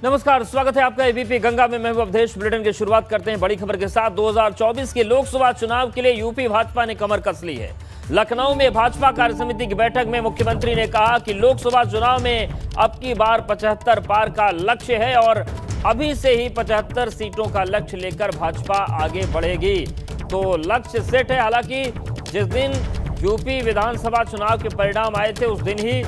नमस्कार, स्वागत है आपका एबीपी गंगा में। मैं अवधेश। बुलेटिन की शुरुआत करते हैं बड़ी खबर के साथ। 2024 के लोकसभा चुनाव के लिए यूपी भाजपा ने कमर कस ली है। लखनऊ में भाजपा कार्यसमिति की बैठक में मुख्यमंत्री ने कहा कि लोकसभा चुनाव में अब की बार 75 पार का लक्ष्य है और अभी से ही 75 सीटों का लक्ष्य लेकर भाजपा आगे बढ़ेगी। तो लक्ष्य सेट है। हालांकि जिस दिन यूपी विधानसभा चुनाव के परिणाम आए थे उस दिन ही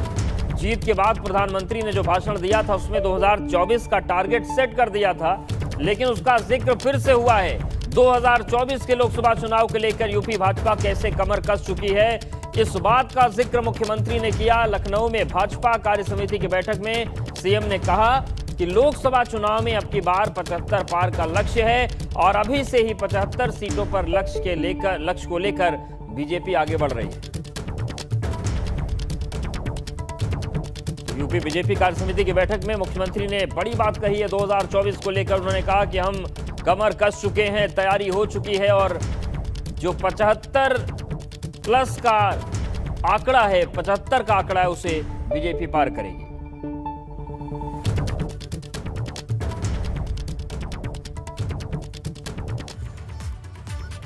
जीत के बाद प्रधानमंत्री ने जो भाषण दिया था उसमें 2024 का टारगेट सेट कर दिया था, लेकिन उसका जिक्र फिर से हुआ है। 2024 के लोकसभा चुनाव को लेकर यूपी भाजपा कैसे कमर कस चुकी है, इस बात का जिक्र मुख्यमंत्री ने किया। लखनऊ में भाजपा कार्यसमिति की बैठक में सीएम ने कहा कि लोकसभा चुनाव में अब की बार 75 पार का लक्ष्य है और अभी से ही 75 सीटों पर लक्ष्य को लेकर बीजेपी आगे बढ़ रही है। यूपी बीजेपी कार्यसमिति की बैठक में मुख्यमंत्री ने बड़ी बात कही है। 2024 को लेकर उन्होंने कहा कि हम कमर कस चुके हैं, तैयारी हो चुकी है और जो 75 प्लस का आंकड़ा है, 75 का आंकड़ा है, उसे बीजेपी पार करेगी।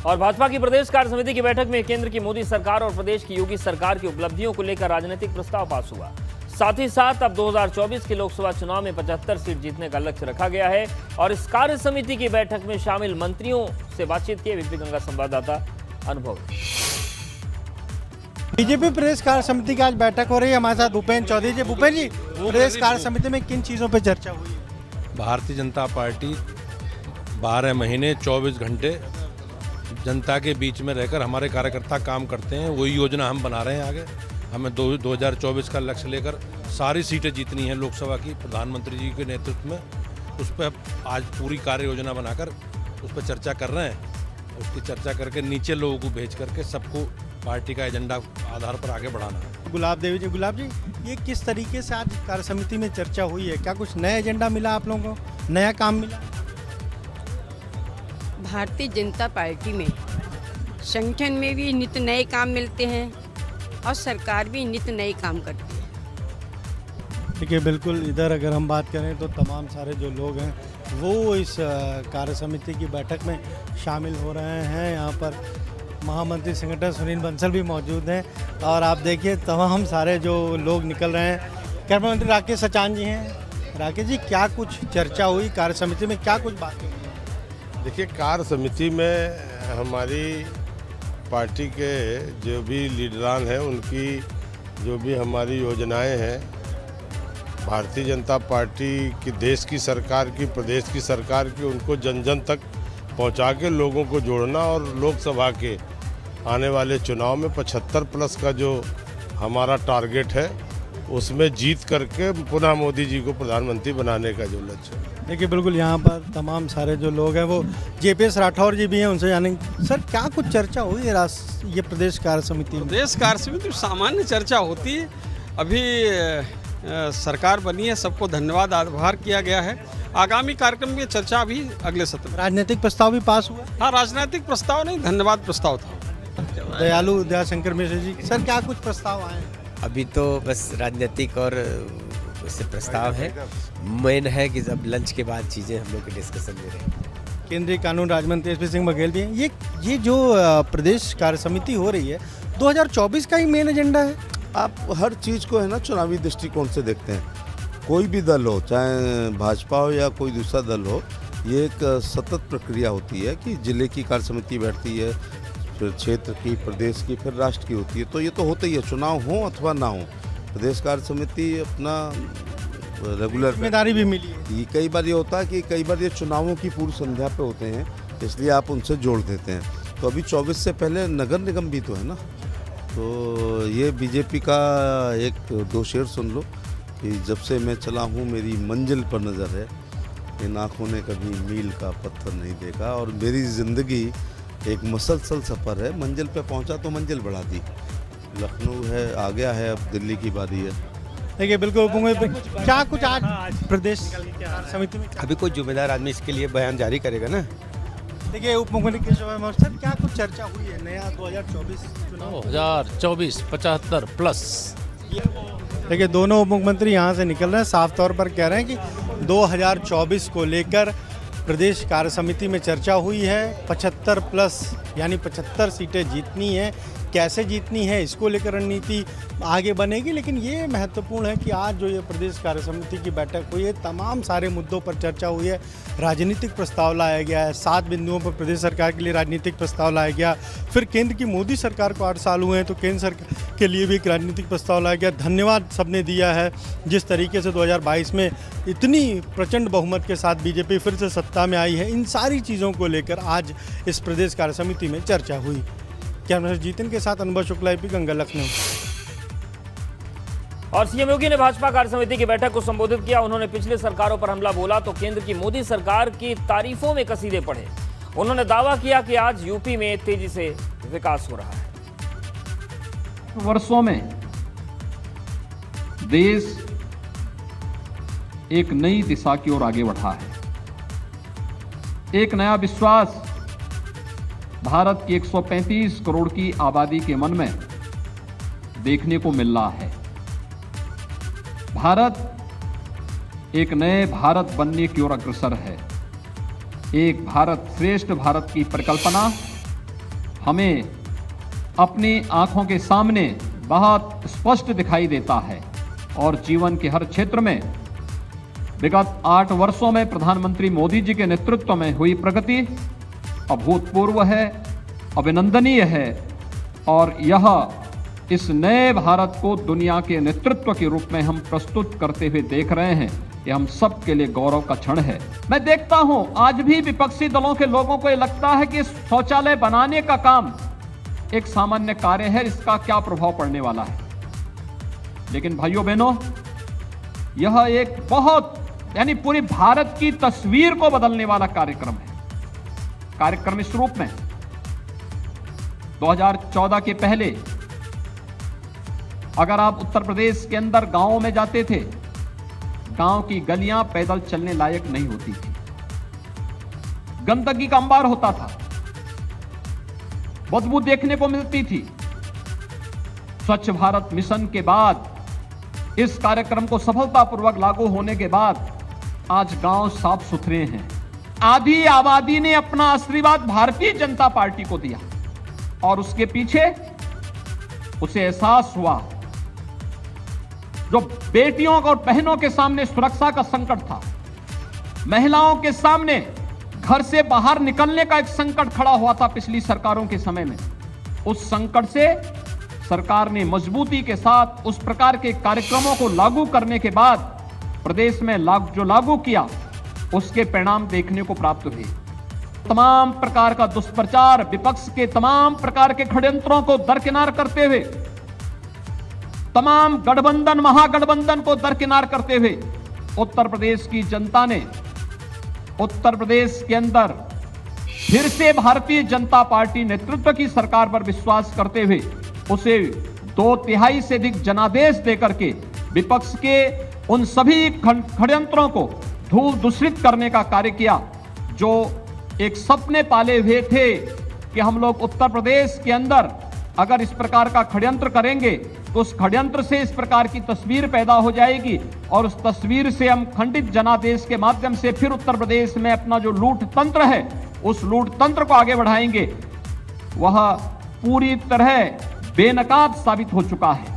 और भाजपा की प्रदेश कार्यसमिति की बैठक में केंद्र की मोदी सरकार और प्रदेश की योगी सरकार की उपलब्धियों को लेकर राजनीतिक प्रस्ताव पास हुआ। साथ ही साथ अब 2024 के लोकसभा चुनाव में 75 सीट जीतने का लक्ष्य रखा गया है। और इस कार्य समिति की बैठक में शामिल मंत्रियों से बातचीत की एबीपी गंगा संवाददाता अनुभव। बीजेपी प्रदेश कार्य समिति की आज बैठक हो रही है। हमारे साथ भूपेंद्र चौधरी जी। भूपेंद्र जी, प्रदेश कार्य समिति में किन चीजों पर चर्चा हुई? भारतीय जनता पार्टी 12 महीने 24 घंटे जनता के बीच में रहकर हमारे कार्यकर्ता काम करते हैं। वही योजना हम बना रहे हैं। आगे हमें 2024 का लक्ष्य लेकर सारी सीटें जीतनी है लोकसभा की, प्रधानमंत्री जी के नेतृत्व में। उस पर आज पूरी कार्य योजना बनाकर उस पर चर्चा कर रहे हैं। उसकी चर्चा करके नीचे लोगों को भेज करके सबको पार्टी का एजेंडा आधार पर आगे बढ़ाना है। गुलाब देवी जी, गुलाब जी, ये किस तरीके से आज कार्य समिति में चर्चा हुई है? क्या कुछ नया एजेंडा मिला आप लोगों को, नया काम मिला? भारतीय जनता पार्टी में संगठन में भी नित्य नए काम मिलते हैं और सरकार भी नित्य नए काम करती है। देखिए, बिल्कुल इधर अगर हम बात करें तो तमाम सारे जो लोग हैं वो इस कार्य समिति की बैठक में शामिल हो रहे हैं। यहाँ पर महामंत्री संगठन सुनील बंसल भी मौजूद हैं और आप देखिए तमाम सारे जो लोग निकल रहे हैं। कैबिनेट मंत्री राकेश सचान जी हैं। राकेश जी, क्या कुछ चर्चा हुई कार्य समिति में, क्या कुछ बातें हुई? देखिए, कार्य समिति में हमारी पार्टी के जो भी लीडरान हैं उनकी जो भी हमारी योजनाएं हैं, भारतीय जनता पार्टी की, देश की सरकार की, प्रदेश की सरकार की, उनको जन जन तक पहुंचा के लोगों को जोड़ना और लोकसभा के आने वाले चुनाव में 75 प्लस का जो हमारा टारगेट है उसमें जीत करके पुनः मोदी जी को प्रधानमंत्री बनाने का जो लक्ष्य है। देखिए, बिल्कुल यहाँ पर तमाम सारे जो लोग हैं वो जेपीएस राठौर जी भी हैं, उनसे जानेंगे। सर, क्या कुछ चर्चा हुई है ये प्रदेश कार्य समिति में? प्रदेश कार्य समिति सामान्य चर्चा होती है। अभी सरकार बनी है, सबको धन्यवाद आभार किया गया है। आगामी कार्यक्रम की चर्चा भी अगले सत्र में। राजनीतिक प्रस्ताव भी पास हुआ? हाँ, राजनीतिक प्रस्ताव नहीं, धन्यवाद प्रस्ताव था। दयालु दयाशंकर मिश्र जी, सर क्या कुछ प्रस्ताव आए? अभी तो बस राजनीतिक और उससे प्रस्ताव है। मेन है कि जब लंच के बाद चीज़ें हम लोग के डिस्कशन में रहें। केंद्रीय कानून राज्य मंत्री एसपी सिंह बघेल भी हैं। ये जो प्रदेश कार्य समिति हो रही है 2024 का ही मेन एजेंडा है। आप हर चीज़ को है ना चुनावी दृष्टिकोण से देखते हैं। कोई भी दल हो, चाहे भाजपा हो या कोई दूसरा दल हो, ये एक सतत प्रक्रिया होती है कि जिले की कार्य समिति बैठती है, फिर क्षेत्र की, प्रदेश की, फिर राष्ट्र की होती है। तो ये तो होता ही है, चुनाव हो अथवा ना हो। प्रदेश कार्य समिति अपना रेगुलर जिम्मेदारी भी मिली है। कई बार ये होता है कि कई बार ये चुनावों की पूर्व संध्या पे होते हैं, इसलिए आप उनसे जोड़ देते हैं। तो अभी 24 से पहले नगर निगम भी तो है ना। तो ये बीजेपी का एक दो शेर सुन लो कि जब से मैं चला हूँ मेरी मंजिल पर नज़र है, इन आँखों ने कभी मील का पत्थर नहीं देखा। और मेरी ज़िंदगी एक मुसलसल सफ़र है, मंजिल पे पहुंचा तो मंजिल बढ़ा दी। लखनऊ है, आ गया है, अब दिल्ली की बारी है। देखिए, बिल्कुल क्या कुछ आज प्रदेश समिति में? अभी कोई जिम्मेदार आदमी इसके लिए बयान जारी करेगा ना। देखिए, उप मुख्यमंत्री केशव मौर्य, सर क्या कुछ चर्चा हुई है नया 2024 चुनाव? 2024 75 प्लस। देखिए, दोनों उप मुख्यमंत्री यहाँ से निकल रहे हैं, साफ तौर पर कह रहे हैं कि 2024 को लेकर प्रदेश कार्य समिति में चर्चा हुई है। 75 प्लस यानी 75 सीटें जीतनी है। कैसे जीतनी है इसको लेकर रणनीति आगे बनेगी, लेकिन ये महत्वपूर्ण है कि आज जो ये प्रदेश कार्य समिति की बैठक हुई है, तमाम सारे मुद्दों पर चर्चा हुई है। राजनीतिक प्रस्ताव लाया गया है, 7 बिंदुओं पर प्रदेश सरकार के लिए राजनीतिक प्रस्ताव लाया गया। फिर केंद्र की मोदी सरकार को 8 साल हुए हैं तो केंद्र सरकार के लिए भी एक राजनीतिक प्रस्ताव लाया गया। धन्यवाद सबने दिया है जिस तरीके से 2022 में इतनी प्रचंड बहुमत के साथ बीजेपी फिर से सत्ता में आई है। इन सारी चीज़ों को लेकर आज इस प्रदेश कार्य समिति में चर्चा हुई। कैमरा जीतन के साथ अनुभव शुक्ला, AP गंगा, लखनऊ। और सीएम योगी ने भाजपा कार्य समिति की बैठक को संबोधित किया। उन्होंने पिछले सरकारों पर हमला बोला तो केंद्र की मोदी सरकार की तारीफों में कसीदे पढ़े। उन्होंने दावा किया कि आज यूपी में तेजी से विकास हो रहा है। वर्षों में देश एक नई दिशा की ओर आगे बढ़ा है। एक नया विश्वास भारत की 135 करोड़ की आबादी के मन में देखने को मिल रहा है। भारत एक नए भारत बनने की ओर अग्रसर है। एक भारत श्रेष्ठ भारत की परिकल्पना हमें अपनी आंखों के सामने बहुत स्पष्ट दिखाई देता है और जीवन के हर क्षेत्र में विगत 8 वर्षों में प्रधानमंत्री मोदी जी के नेतृत्व में हुई प्रगति अभूतपूर्व है, अभिनंदनीय है और यह इस नए भारत को दुनिया के नेतृत्व के रूप में हम प्रस्तुत करते हुए देख रहे हैं। ये हम सब के लिए गौरव का क्षण है। मैं देखता हूं आज भी विपक्षी दलों के लोगों को ये लगता है कि शौचालय बनाने का काम एक सामान्य कार्य है, इसका क्या प्रभाव पड़ने वाला है। लेकिन भाइयों बहनों, यह एक बहुत यानी पूरी भारत की तस्वीर को बदलने वाला कार्यक्रम है। कार्यक्रम इस रूप में 2014 के पहले अगर आप उत्तर प्रदेश के अंदर गांवों में जाते थे, गांव की गलियां पैदल चलने लायक नहीं होती थी। गंदगी का अंबार होता था, बदबू देखने को मिलती थी। स्वच्छ भारत मिशन के बाद इस कार्यक्रम को सफलतापूर्वक लागू होने के बाद आज गांव साफ सुथरे हैं। आधी आबादी ने अपना आशीर्वाद भारतीय जनता पार्टी को दिया और उसके पीछे उसे एहसास हुआ जो बेटियों और बहनों के सामने सुरक्षा का संकट था, महिलाओं के सामने घर से बाहर निकलने का एक संकट खड़ा हुआ था पिछली सरकारों के समय में। उस संकट से सरकार ने मजबूती के साथ उस प्रकार के कार्यक्रमों को लागू करने के बाद प्रदेश में जो लागू किया उसके परिणाम देखने को प्राप्त हुए। तमाम प्रकार का दुष्प्रचार, विपक्ष के तमाम प्रकार के षड्यंत्रों को दरकिनार करते हुए, तमाम गठबंधन महागठबंधन को दरकिनार करते हुए उत्तर प्रदेश की जनता ने उत्तर प्रदेश के अंदर फिर से भारतीय जनता पार्टी नेतृत्व की सरकार पर विश्वास करते हुए उसे 2/3 से अधिक जनादेश देकर के विपक्ष के उन सभी षड्यंत्रों को धूल दूषित करने का कार्य किया। जो एक सपने पाले हुए थे कि हम लोग उत्तर प्रदेश के अंदर अगर इस प्रकार का षड्यंत्र करेंगे तो उस षड्यंत्र से इस प्रकार की तस्वीर पैदा हो जाएगी और उस तस्वीर से हम खंडित जनादेश के माध्यम से फिर उत्तर प्रदेश में अपना जो लूट तंत्र है उस लूट तंत्र को आगे बढ़ाएंगे, वह पूरी तरह बेनकाब साबित हो चुका है।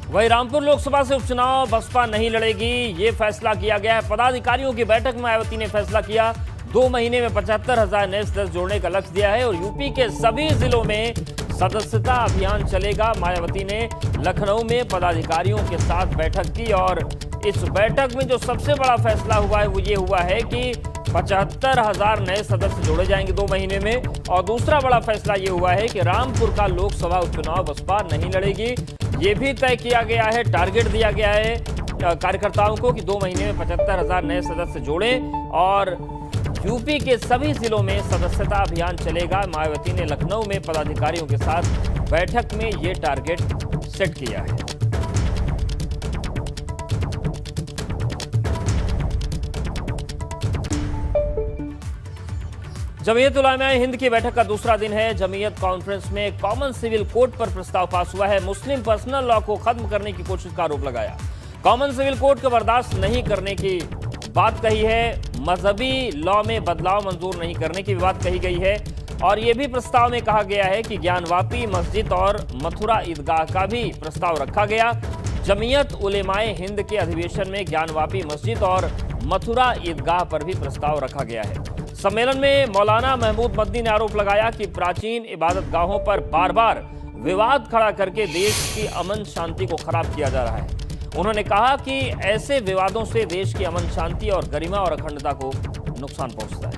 वही रामपुर लोकसभा से उपचुनाव बसपा नहीं लड़ेगी, ये फैसला किया गया है। पदाधिकारियों की बैठक में मायावती ने फैसला किया 2 महीने में 75,000 नए सदस्य जोड़ने का लक्ष्य दिया है और यूपी के सभी जिलों में सदस्यता अभियान चलेगा। मायावती ने लखनऊ में पदाधिकारियों के साथ बैठक की और इस बैठक में जो सबसे बड़ा फैसला हुआ है वो ये हुआ है कि 75,000 नए सदस्य जोड़े जाएंगे 2 महीने में। और दूसरा बड़ा फैसला ये हुआ है कि रामपुर का लोकसभा उपचुनाव बसपा नहीं लड़ेगी। ये भी तय किया गया है, टारगेट दिया गया है कार्यकर्ताओं को कि 2 महीने में 75,000 नए सदस्य जोड़ें और यूपी के सभी जिलों में सदस्यता अभियान चलेगा। मायावती ने लखनऊ में पदाधिकारियों के साथ बैठक में ये टारगेट सेट किया है। जमीयत उलमाए हिंद की बैठक का दूसरा दिन है। जमीयत कॉन्फ्रेंस में कॉमन सिविल कोड पर प्रस्ताव पास हुआ है। मुस्लिम पर्सनल लॉ को खत्म करने की कोशिश का आरोप लगाया। कॉमन सिविल कोड को बर्दाश्त नहीं करने की बात कही है। मजहबी लॉ में बदलाव मंजूर नहीं करने की बात कही गई है। और यह भी प्रस्ताव में कहा गया है कि ज्ञानवापी मस्जिद और मथुरा ईदगाह का भी प्रस्ताव रखा गया। जमीयत उलेमाए हिंद के अधिवेशन में ज्ञानवापी मस्जिद और मथुरा ईदगाह पर भी प्रस्ताव रखा गया है। सम्मेलन में मौलाना महमूद मदनी ने आरोप लगाया कि प्राचीन इबादत गाहों पर बार बार विवाद खड़ा करके देश की अमन शांति को खराब किया जा रहा है। उन्होंने कहा कि ऐसे विवादों से देश की अमन शांति और गरिमा और अखंडता को नुकसान पहुंचता है।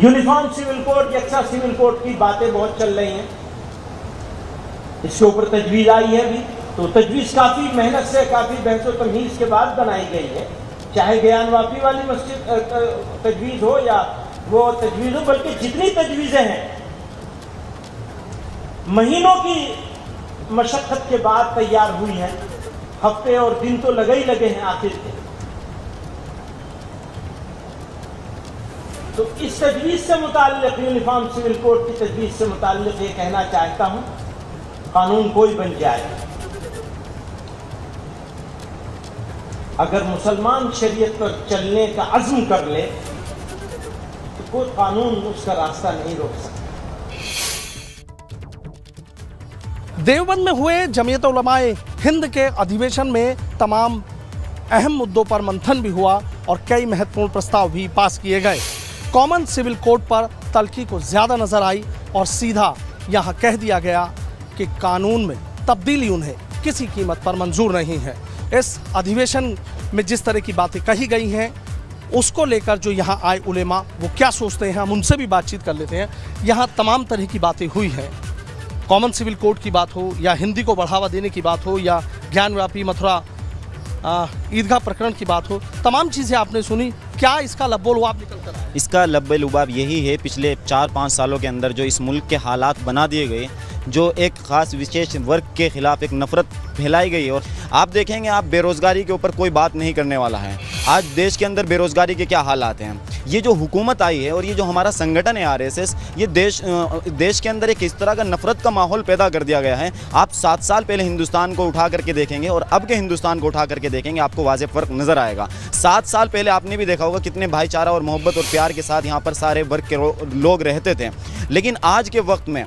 यूनिफॉर्म सिविल कोड, यक्सा सिविल कोड की बातें बहुत चल रही हैं। इसके ऊपर तजवीज़ आई है भी, तो तजवीज़ काफ़ी मेहनत से, काफ़ी बहस व तमीज़ के बाद बनाई गई है। चाहे ज्ञानवापी वाली मस्जिद तजवीज़ हो या वो तजवीज़ हो, बल्कि जितनी तजवीज़ें हैं महीनों की मशक्क़त के बाद तैयार हुई हैं। हफ्ते और दिन तो लगे ही लगे हैं आखिर के। तो इस तजवीज़ से मुताल्लिक़, यूनिफॉर्म सिविल कोड की तजवीज़ से मुताल्लिक़ ये कहना चाहता हूँ, कानून कोई बन जाए, अगर मुसलमान शरीयत पर चलने का अज़्म कर ले तो कोई कानून उसका रास्ता नहीं रोक सकता। देवबंद में हुए जमीयत उलमाए हिंद के अधिवेशन में तमाम अहम मुद्दों पर मंथन भी हुआ और कई महत्वपूर्ण प्रस्ताव भी पास किए गए। कॉमन सिविल कोड पर तल्खी को ज़्यादा नज़र आई और सीधा यहाँ कह दिया गया कि कानून में तब्दीली उन्हें किसी कीमत पर मंजूर नहीं है। इस अधिवेशन में जिस तरह की बातें कही गई हैं उसको लेकर जो यहाँ आए उलेमा वो क्या सोचते हैं, हम उनसे भी बातचीत कर लेते हैं। यहाँ तमाम तरह की बातें हुई हैं। कॉमन सिविल कोड की बात हो या हिंदी को बढ़ावा देने की बात हो या ज्ञानव्यापी मथुरा ईदगाह प्रकरण की बात हो, तमाम चीज़ें आपने सुनी। क्या इसका लब्बो लुआब निकल कर आया? इसका लब्बे लुबाब यही है, पिछले 4-5 सालों के अंदर जो इस मुल्क के हालात बना दिए गए, जो एक ख़ास विशेष वर्ग के ख़िलाफ़ एक नफ़रत फैलाई गई। और आप देखेंगे, आप बेरोज़गारी के ऊपर कोई बात नहीं करने वाला है। आज देश के अंदर बेरोज़गारी के क्या हालात हैं। ये जो हुकूमत आई है और ये जो हमारा संगठन है RSS, ये देश के अंदर एक इस तरह का नफ़रत का माहौल पैदा कर दिया गया है। आप 7 साल पहले हिंदुस्तान को उठा करके देखेंगे और अब के हिंदुस्तान को उठा करके देखेंगे, आपको वाज़ेह फ़र्क नज़र आएगा। 7 साल पहले आपने भी देखा होगा कितने भाईचारा और मोहब्बत और प्यार के साथ यहाँ पर सारे वर्ग के लोग रहते थे। लेकिन आज के वक्त में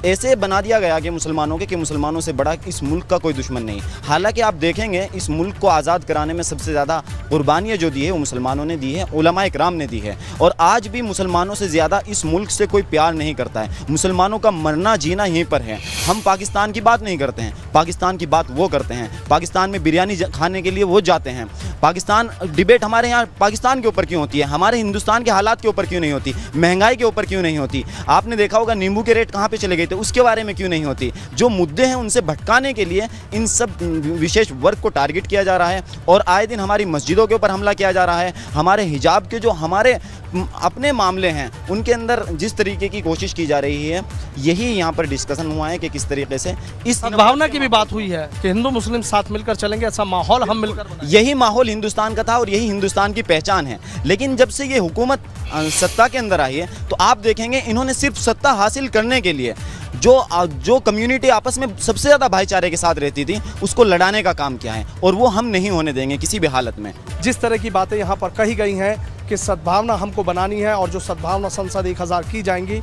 ऐसे बना दिया गया कि मुसलमानों से बड़ा इस मुल्क का कोई दुश्मन नहीं। हालांकि आप देखेंगे इस मुल्क को आज़ाद कराने में सबसे ज़्यादा कुर्बानियाँ जो दी है वो मुसलमानों ने दी है, उलमाए किराम ने दी है। और आज भी मुसलमानों से ज़्यादा इस मुल्क से कोई प्यार नहीं करता है। मुसलमानों का मरना जीना यहीं पर है। हम पाकिस्तान की बात नहीं करते हैं, पाकिस्तान की बात वो करते हैं। पाकिस्तान में बिरयानी खाने के लिए वो जाते हैं। पाकिस्तान डिबेट हमारे यहाँ पाकिस्तान के ऊपर क्यों होती है, हमारे हिंदुस्तान के हालात के ऊपर क्यों नहीं होती, महंगाई के ऊपर क्यों नहीं होती। आपने देखा होगा नींबू के रेट कहाँ पे चले गए थे, उसके बारे में क्यों नहीं होती। जो मुद्दे हैं उनसे भटकाने के लिए इन सब विशेष वर्ग को टारगेट किया जा रहा है और आए दिन हमारी मस्जिदों के ऊपर हमला किया जा रहा है। हमारे हिजाब के जो हमारे अपने मामले हैं उनके अंदर जिस तरीके की कोशिश की जा रही है, यही यहाँ पर डिस्कशन हुआ है कि किस तरीके से इस भावना की भी बात हुई है कि हिंदू मुस्लिम साथ मिलकर चलेंगे, ऐसा माहौल हम मिलकर, यही माहौल हिंदुस्तान का था और यही हिंदुस्तान की पहचान है। लेकिन जब से ये हुकूमत सत्ता के अंदर आई है तो आप देखेंगे इन्होंने सिर्फ सत्ता हासिल करने के लिए जो कम्युनिटी आपस में सबसे ज़्यादा भाईचारे के साथ रहती थी उसको लड़ाने का काम किया है और वो हम नहीं होने देंगे किसी भी हालत में। जिस तरह की बातें यहाँ पर कही गई हैं कि सद्भावना हमको बनानी है और जो सद्भावना संसद 1000 की जाएंगी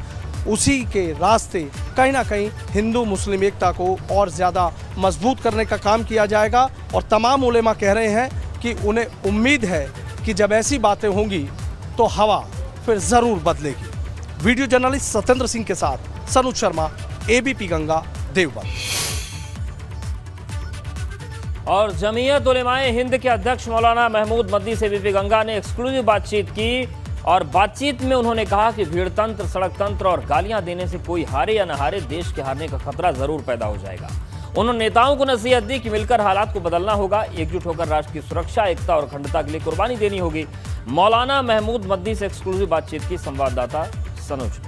उसी के रास्ते कहीं ना कहीं हिंदू मुस्लिम एकता को और ज़्यादा मजबूत करने का काम किया जाएगा। और तमाम उलेमा कह रहे हैं कि उन्हें उम्मीद है कि जब ऐसी बातें होंगी तो हवा फिर ज़रूर बदलेगी। वीडियो जर्नलिस्ट सत्येंद्र सिंह के साथ सनुज शर्मा, ABP गंगा, देवबंद। और जमीयत उलेमाए हिंद के अध्यक्ष मौलाना महमूद मदनी से ABP गंगा ने एक्सक्लूसिव बातचीत की और बातचीत में उन्होंने कहा कि भीड़ तंत्र, सड़क तंत्र और गालियां देने से कोई हारे या न हारे, देश के हारने का खतरा जरूर पैदा हो जाएगा। उन्होंने नेताओं को नसीहत दी कि मिलकर हालात को बदलना होगा, एकजुट होकर राष्ट्र की सुरक्षा, एकता और अखंडता के लिए कुर्बानी देनी होगी। मौलाना महमूद मदनी से एक्सक्लूसिव बातचीत की संवाददाता सनुज।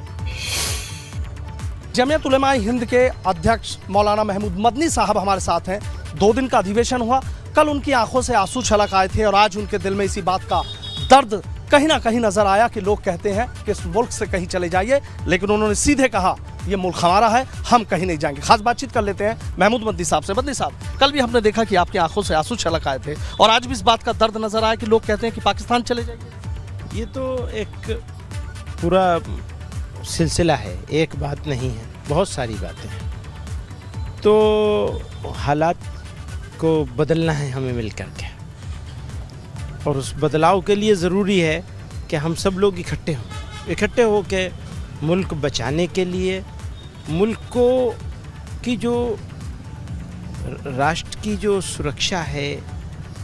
जमीयत उलेमाए हिंद के अध्यक्ष मौलाना महमूद मदनी साहब हमारे साथ हैं। 2 दिन का अधिवेशन हुआ। कल उनकी आंखों से आंसू छलक आए थे और आज उनके दिल में इसी बात का दर्द कहीं ना कहीं नजर आया कि लोग कहते हैं कि इस मुल्क से कहीं चले जाइए, लेकिन उन्होंने सीधे कहा ये मुल्क हमारा है, हम कहीं नहीं जाएंगे। खास बातचीत कर लेते हैं महमूद मदनी साहब से। मदनी साहब, कल भी हमने देखा कि आपकी आंखों से आंसू छलक आए थे और आज भी इस बात का दर्द नजर आया कि लोग कहते हैं कि पाकिस्तान चले जाइए। ये तो एक पूरा सिलसिला है, एक बात नहीं है, बहुत सारी बातें हैं। तो हालात को बदलना है हमें मिलकर के, और उस बदलाव के लिए ज़रूरी है कि हम सब लोग इकट्ठे हो के मुल्क बचाने के लिए, मुल्क को की जो राष्ट्र की जो सुरक्षा है,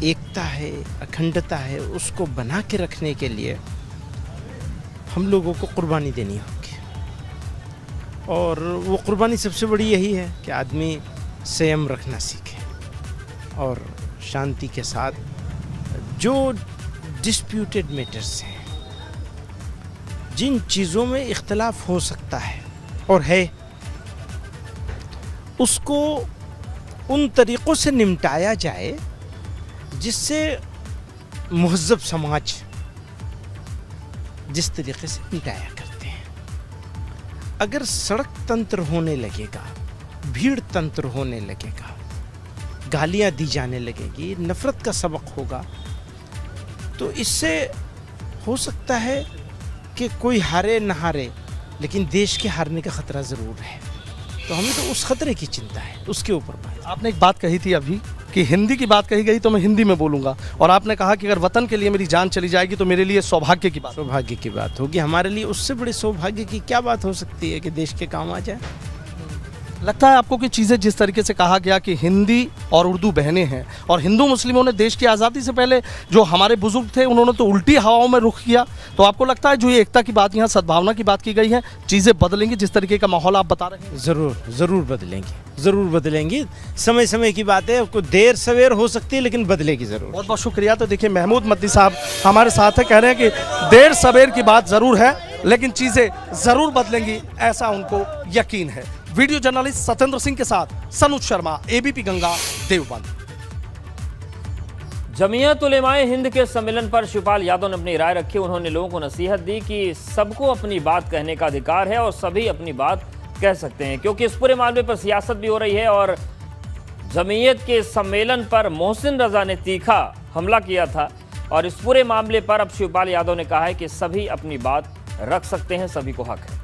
एकता है, अखंडता है, उसको बना के रखने के लिए हम लोगों को कुर्बानी देनी होगी। और वो कुर्बानी सबसे बड़ी यही है कि आदमी संयम रखना सीखे और शांति के साथ जो डिस्प्यूटेड मैटर्स हैं, जिन चीज़ों में इख्तलाफ हो सकता है और है, उसको उन तरीक़ों से निपटाया जाए जिससे महज़ब समाज जिस तरीक़े से निपटाया करते हैं। अगर सड़क तंत्र होने लगेगा, भीड़ तंत्र होने लगेगा, गालियां दी जाने लगेगी, नफ़रत का सबक होगा, तो इससे हो सकता है कि कोई हारे न हारे, लेकिन देश के हारने का ख़तरा ज़रूर है। तो हमें तो उस खतरे की चिंता है, उसके ऊपर बात। आपने एक बात कही थी अभी कि हिंदी की बात कही गई तो मैं हिंदी में बोलूँगा, और आपने कहा कि अगर वतन के लिए मेरी जान चली जाएगी तो मेरे लिए सौभाग्य की बात होगी। हमारे लिए उससे बड़े सौभाग्य की क्या बात हो सकती है कि देश के काम आ जाए। लगता है आपको कि चीज़ें जिस तरीके से कहा गया कि हिंदी और उर्दू बहनें हैं, और हिंदू मुस्लिमों ने देश की आज़ादी से पहले जो हमारे बुजुर्ग थे उन्होंने तो उल्टी हवाओं में रुख किया, तो आपको लगता है जो ये एकता की बात, यहाँ सद्भावना की बात की गई है, चीज़ें बदलेंगी जिस तरीके का माहौल आप बता रहे हैं? ज़रूर बदलेंगी। समय समय की बात है, कोई देर सवेर हो सकती है, लेकिन बदलेगी ज़रूर। बहुत बहुत शुक्रिया। तो देखिए महमूद मदनी साहब हमारे साथ है, कह रहे हैं कि देर सवेर की बात ज़रूर है, लेकिन चीज़ें ज़रूर बदलेंगी, ऐसा उनको यकीन है। वीडियो जर्नलिस्ट सत्येंद्र सिंह के साथ सनुज शर्मा, एबीपी गंगा, देवबंद। जमीयत उलेमाए हिंद के सम्मेलन पर शिवपाल यादव ने अपनी राय रखी। उन्होंने लोगों को नसीहत दी कि सबको अपनी बात कहने का अधिकार है और सभी अपनी बात कह सकते हैं, क्योंकि इस पूरे मामले पर सियासत भी हो रही है। और जमीयत के सम्मेलन पर मोहसिन रजा ने तीखा हमला किया था, और इस पूरे मामले पर अब शिवपाल यादव ने कहा है कि सभी अपनी बात रख सकते हैं, सभी को हक है।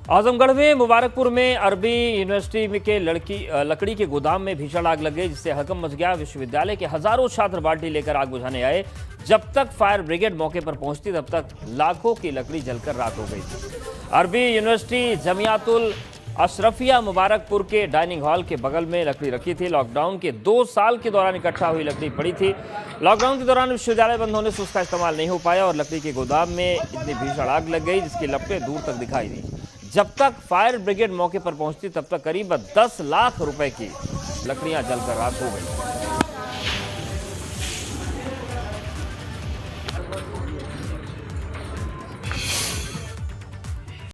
आजमगढ़ में मुबारकपुर में अरबी यूनिवर्सिटी के लकड़ी के गोदाम में भीषण आग लग गई, जिससे हड़कंप मच गया। विश्वविद्यालय के हजारों छात्र बाल्टी लेकर आग बुझाने आए। जब तक फायर ब्रिगेड मौके पर पहुंचती तब तक लाखों की लकड़ी जलकर राख हो गई थी। अरबी यूनिवर्सिटी जमियातुल अशरफिया मुबारकपुर के डाइनिंग हॉल के बगल में लकड़ी रखी थी। लॉकडाउन के 2 साल के दौरान इकट्ठा हुई लकड़ी पड़ी थी। लॉकडाउन के दौरान विश्वविद्यालय बंद होने से उसका इस्तेमाल नहीं हो पाया और लकड़ी के गोदाम में इतनी भीषण आग लग गई जिसकी लपटें दूर तक दिखाई दी। जब तक फायर ब्रिगेड मौके पर पहुंचती तब तक करीब 10 लाख रुपए की लकड़ियां जलकर राख हो गई।